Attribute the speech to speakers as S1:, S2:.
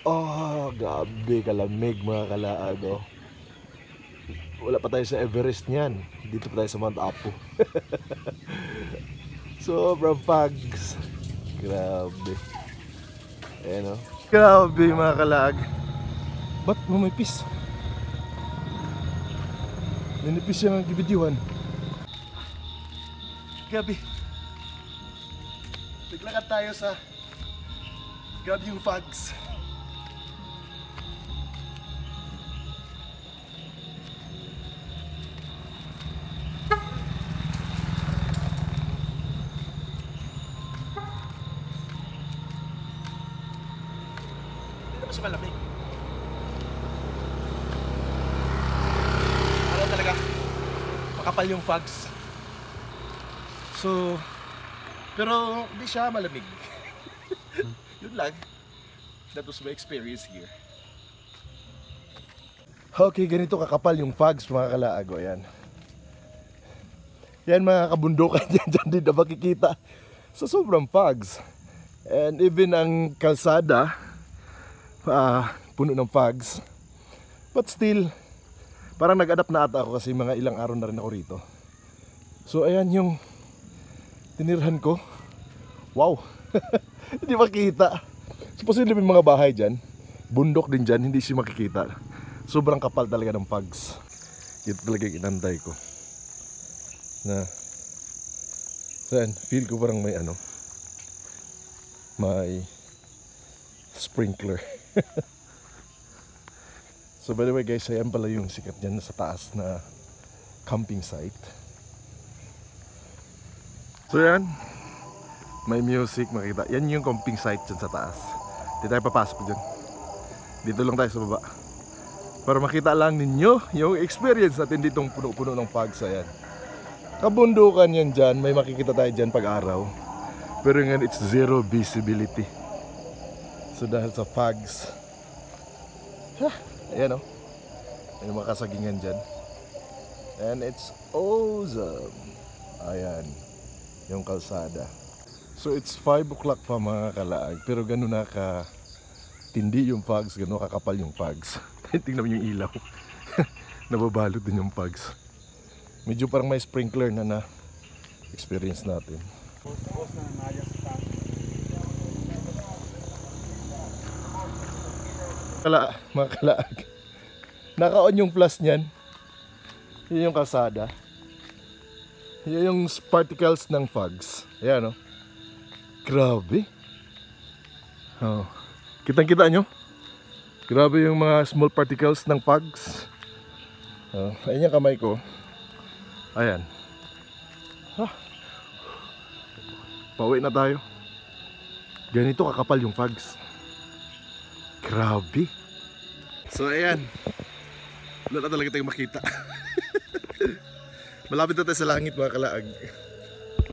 S1: Oh, gabi kalamig mga kalaag oh. Wala pa tayo sa Everest niyan. Dito pa tayo sa Mount Apo. Sobrang fags. Grabe. Ayan oh. Grabe mga kalaag. Ba't mamipis? Nanipis yung gibidiwan. Grabe. Naglakad tayo sa grabe yung fags. Mas malamig. Ano talaga? Makapal yung fogs. So, pero hindi siya malamig. Yun lang. That was my experience here. Okay, ganito kakapal yung fogs mga kalaago. Yan. Yan mga kabundukan dyan din na makikita. So sobrang fogs. And even ang kalsada puno ng fogs. But still, parang nag-adapt na ata ako kasi mga ilang araw na rin ako rito. So ayan yung tinirhan ko. Wow. Hindi makita. Supposedly may mga bahay dyan. Bundok din dyan, hindi siya makikita. Sobrang kapal talaga ng fogs. Ito talaga yung inanday ko. Na so ayan, feel ko parang may may sprinkler. So by the way guys, ayan pala yung sikat dyan sa taas na camping site. So yan, may music makikita. Yan yung camping site dyan sa taas. Di tayo papasok dyan. Dito lang tayo sa baba para makita lang ninyo yung experience natin ditong puno-puno ng fogs. Ayan, kabundukan yan dyan. May makikita tayo dyan pag araw. Pero ngayon it's zero visibility. So dahil sa fogs, ayan oh, may mga kasagingan dyan. And it's awesome. Ayan, yung kalsada. So it's 5 o'clock pa mga kalaag. Pero gano'n tindi yung fogs, gano'n kakapal yung fogs. Tingnan mo yung ilaw. Nababalot din yung fogs. Medyo parang may sprinkler na experience natin. Mga kalaag, naka-on yung flash nyan. Yun yung kalsada. Yun yung particles ng fogs. Ayan o. Grabe. Oh. Kitang-kita nyo? Grabe yung mga small particles ng fogs. Oh. Ayan yung kamay ko. Ayan. Pauwi na tayo. Ganito kakapal yung fogs. Grabe. So ayan, wala na talaga tayong makita. Malapit na tayo sa langit mga kalaag.